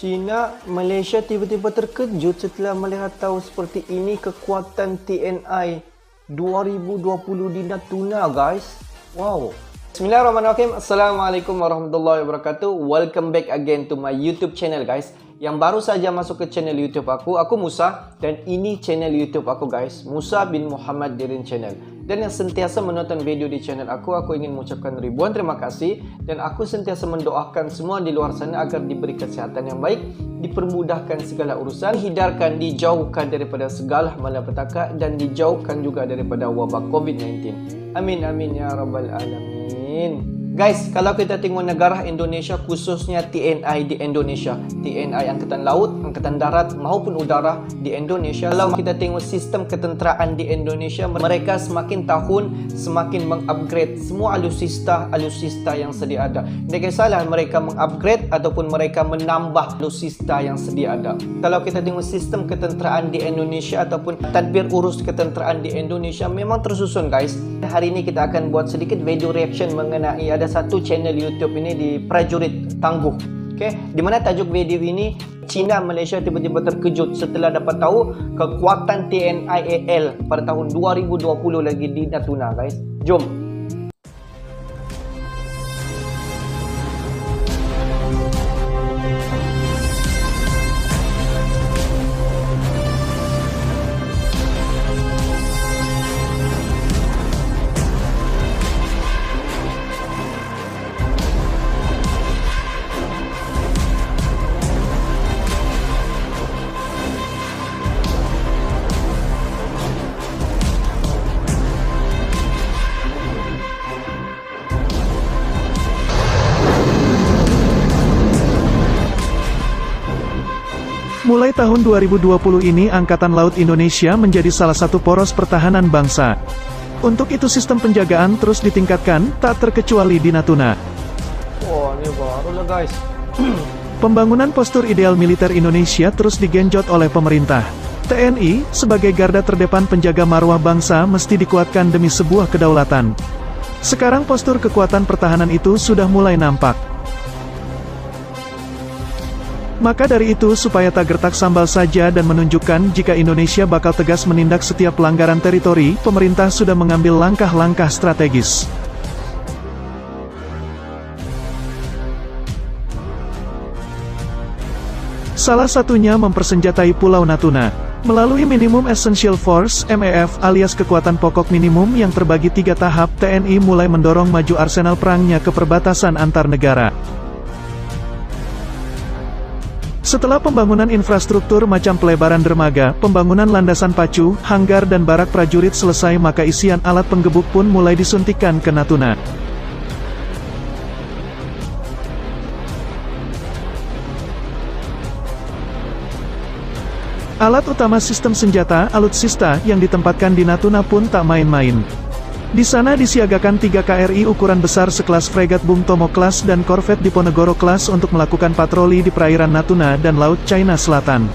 China, Malaysia tiba-tiba terkejut setelah melihat tahu seperti ini kekuatan TNI 2020 di Natuna, guys. Wow. Bismillahirrahmanirrahim. Assalamualaikum warahmatullahi wabarakatuh. Welcome back again to my YouTube channel, guys. Yang baru saja masuk ke channel YouTube aku Musa, dan ini channel YouTube aku, guys, Musa bin Muhammad Dirin Channel. Dan yang sentiasa menonton video di channel aku ingin mengucapkan ribuan terima kasih, dan aku sentiasa mendoakan semua di luar sana agar diberi kesehatan yang baik, dipermudahkan segala urusan, dihindarkan, dijauhkan daripada segala malapetaka, dan dijauhkan juga daripada wabak COVID-19. Amin amin ya rabbal alamin. Guys, kalau kita tengok negara Indonesia, khususnya TNI di Indonesia, TNI Angkatan Laut, Angkatan Darat maupun Udara di Indonesia, kalau kita tengok sistem ketenteraan di Indonesia, mereka semakin tahun semakin mengupgrade semua alutsista yang sedia ada. Tidak kisahlah mereka mengupgrade ataupun mereka menambah alutsista yang sedia ada. Kalau kita tengok sistem ketenteraan di Indonesia ataupun tadbir urus ketenteraan di Indonesia memang tersusun, guys. Hari ini kita akan buat sedikit video reaction mengenai ada satu channel YouTube ini di Prajurit Tangguh. Di mana tajuk video ini, China Malaysia tiba-tiba terkejut setelah dapat tahu kekuatan TNI AL pada tahun 2020 lagi di Natuna, guys. Jom. Mulai tahun 2020 ini Angkatan Laut Indonesia menjadi salah satu poros pertahanan bangsa. Untuk itu sistem penjagaan terus ditingkatkan, tak terkecuali di Natuna. Wah, ini baru lah, guys. Pembangunan postur ideal militer Indonesia terus digenjot oleh pemerintah. TNI, sebagai garda terdepan penjaga marwah bangsa, mesti dikuatkan demi sebuah kedaulatan. Sekarang postur kekuatan pertahanan itu sudah mulai nampak. Maka dari itu, supaya tak gertak sambal saja dan menunjukkan jika Indonesia bakal tegas menindak setiap pelanggaran teritori, pemerintah sudah mengambil langkah-langkah strategis. Salah satunya mempersenjatai Pulau Natuna. Melalui Minimum Essential Force (MEF) alias kekuatan pokok minimum yang terbagi 3 tahap, TNI mulai mendorong maju arsenal perangnya ke perbatasan antar negara. Setelah pembangunan infrastruktur macam pelebaran dermaga, pembangunan landasan pacu, hanggar dan barak prajurit selesai, maka isian alat penggebuk pun mulai disuntikkan ke Natuna. Alat utama sistem senjata, alutsista, yang ditempatkan di Natuna pun tak main-main. Di sana disiagakan 3 KRI ukuran besar sekelas fregat Bung Tomo Class dan korvet Diponegoro Class untuk melakukan patroli di perairan Natuna dan Laut China Selatan.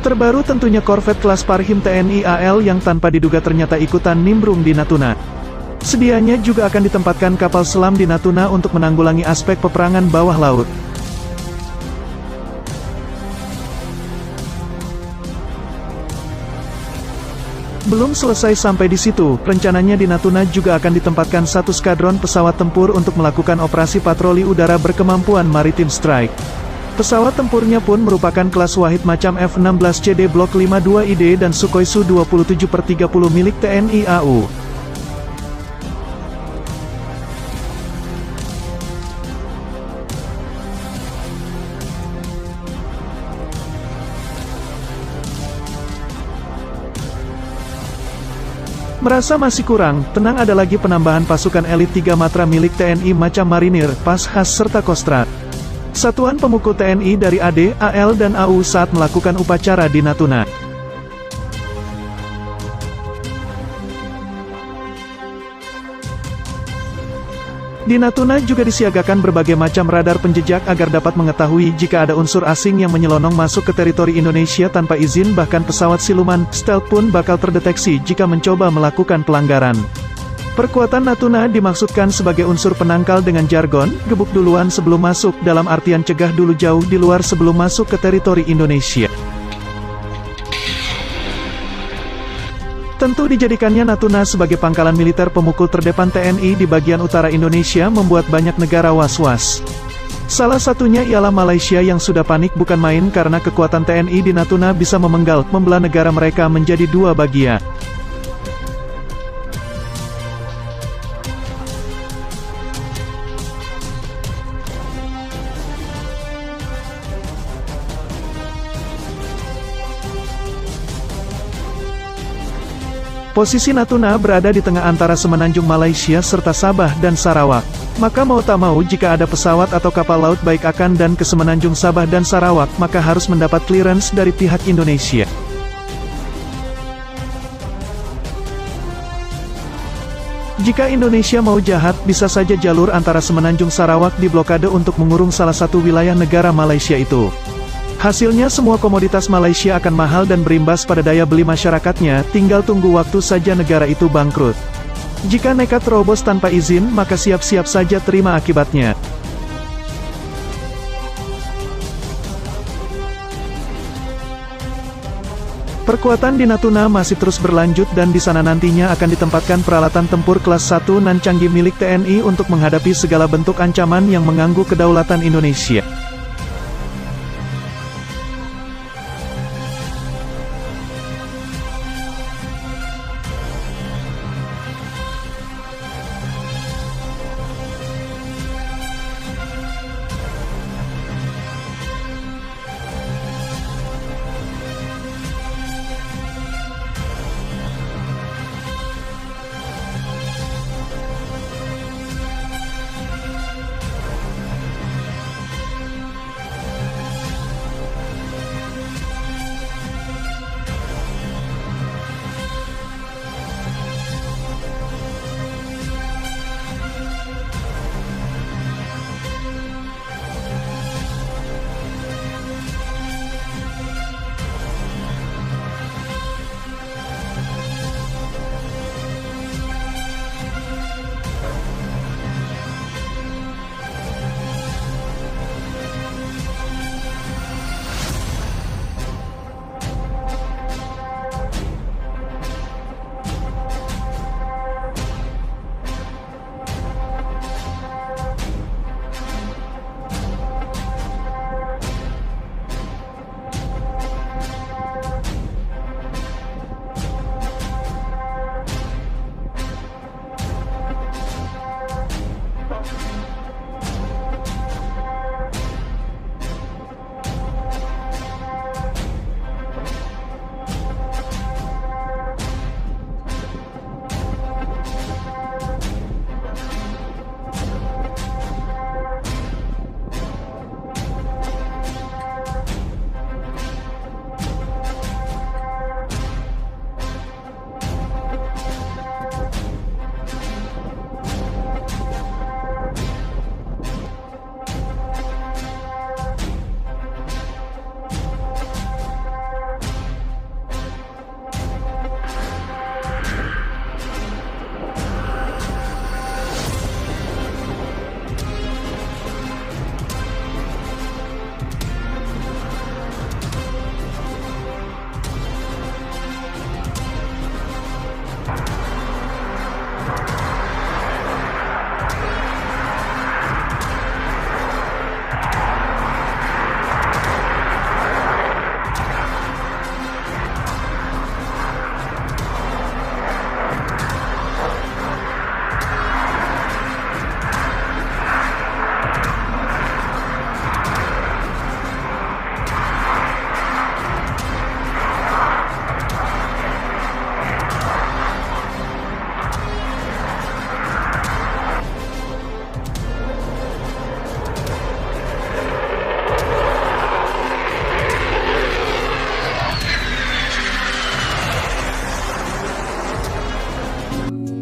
Terbaru tentunya korvet kelas Parhim TNI AL yang tanpa diduga ternyata ikutan nimbrung di Natuna. Sedianya juga akan ditempatkan kapal selam di Natuna untuk menanggulangi aspek peperangan bawah laut. Belum selesai sampai di situ, rencananya di Natuna juga akan ditempatkan 1 skadron pesawat tempur untuk melakukan operasi patroli udara berkemampuan Maritime Strike. Pesawat tempurnya pun merupakan kelas Wahid macam F-16CD Block 52ID dan Sukhoi Su-27/30 milik TNI AU. Merasa masih kurang, tenang, ada lagi penambahan pasukan elit 3 Matra milik TNI macam Marinir, Pashas serta Kostrat. Satuan pemukul TNI dari AD, AL dan AU saat melakukan upacara di Natuna. Di Natuna juga disiagakan berbagai macam radar penjejak agar dapat mengetahui jika ada unsur asing yang menyelonong masuk ke teritori Indonesia tanpa izin, bahkan pesawat siluman, stealth pun bakal terdeteksi jika mencoba melakukan pelanggaran. Perkuatan Natuna dimaksudkan sebagai unsur penangkal dengan jargon, gebuk duluan sebelum masuk, dalam artian cegah dulu jauh di luar sebelum masuk ke teritori Indonesia. Tentu dijadikannya Natuna sebagai pangkalan militer pemukul terdepan TNI di bagian utara Indonesia membuat banyak negara was-was. Salah satunya ialah Malaysia yang sudah panik bukan main karena kekuatan TNI di Natuna bisa membelah negara mereka menjadi dua bagian. Posisi Natuna berada di tengah antara semenanjung Malaysia serta Sabah dan Sarawak. Maka mau tak mau jika ada pesawat atau kapal laut baik akan dan ke semenanjung Sabah dan Sarawak, maka harus mendapat clearance dari pihak Indonesia. Jika Indonesia mau jahat, bisa saja jalur antara semenanjung Sarawak diblokade untuk mengurung salah satu wilayah negara Malaysia itu. Hasilnya semua komoditas Malaysia akan mahal dan berimbas pada daya beli masyarakatnya, tinggal tunggu waktu saja negara itu bangkrut. Jika nekat terobos tanpa izin, maka siap-siap saja terima akibatnya. Perkuatan di Natuna masih terus berlanjut dan di sana nantinya akan ditempatkan peralatan tempur kelas 1 nan canggih milik TNI untuk menghadapi segala bentuk ancaman yang mengganggu kedaulatan Indonesia.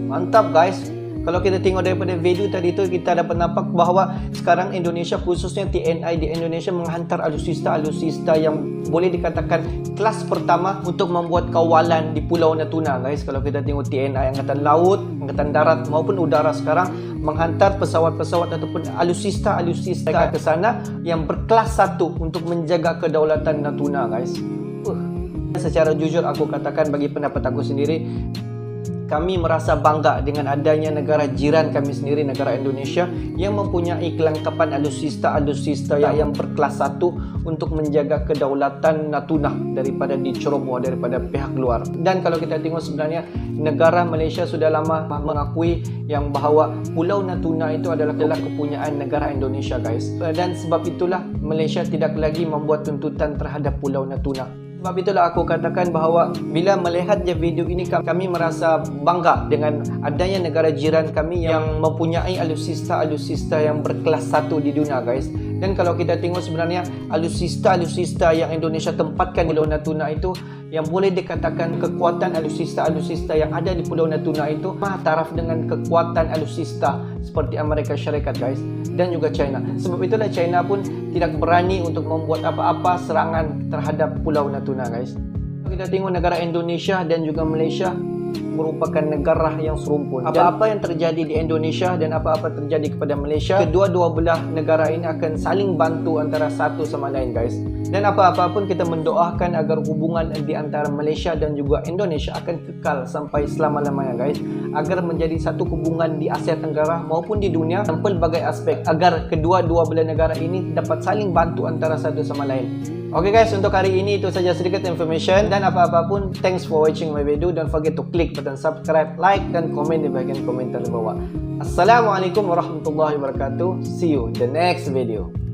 Mantap guys, Kalau kita tengok daripada video tadi tu, kita dapat nampak bahawa sekarang Indonesia, khususnya TNI di Indonesia, menghantar alutsista yang boleh dikatakan kelas pertama untuk membuat kawalan di Pulau Natuna, guys. Kalau kita tengok TNI, Angkatan Laut, Angkatan Darat maupun Udara sekarang menghantar pesawat-pesawat ataupun alutsista ke sana yang berkelas 1 untuk menjaga kedaulatan Natuna, guys. Secara jujur aku katakan, bagi pendapat aku sendiri, kami merasa bangga dengan adanya negara jiran kami sendiri, negara Indonesia, yang mempunyai kelengkapan alutsista yang berkelas 1 untuk menjaga kedaulatan Natuna daripada diceroboh daripada pihak luar. Dan kalau kita tengok, sebenarnya negara Malaysia sudah lama mengakui yang bahawa Pulau Natuna itu adalah kepunyaan negara Indonesia, guys. Dan sebab itulah Malaysia tidak lagi membuat tuntutan terhadap Pulau Natuna. Sebab itulah aku katakan bahawa bila melihat video ini, kami merasa bangga dengan adanya negara jiran kami yang mempunyai alutsista yang berkelas 1 di dunia, guys. Dan kalau kita tengok, sebenarnya alutsista yang Indonesia tempatkan di Pulau Natuna itu, yang boleh dikatakan kekuatan alutsista yang ada di Pulau Natuna itu taraf dengan kekuatan alutsista seperti Amerika Syarikat, guys, dan juga China. Sebab itulah China pun tidak berani untuk membuat apa-apa serangan terhadap Pulau Natuna, guys. Kita tengok negara Indonesia dan juga Malaysia merupakan negara yang serumpun. Apa-apa yang terjadi di Indonesia dan apa-apa terjadi kepada Malaysia, kedua-dua belah negara ini akan saling bantu antara satu sama lain, guys. Dan apa-apa pun kita mendoakan agar hubungan di antara Malaysia dan juga Indonesia akan kekal sampai selama-lamanya, guys. Agar menjadi satu hubungan di Asia Tenggara maupun di dunia dalam pelbagai aspek, agar kedua-dua belah negara ini dapat saling bantu antara satu sama lain. Okay, guys, untuk hari ini itu saja sedikit information, dan apa-apa pun, thanks for watching my video. Don't forget to click button subscribe, like dan komen di bahagian komentar di bawah. Assalamualaikum warahmatullahi wabarakatuh. See you in the next video.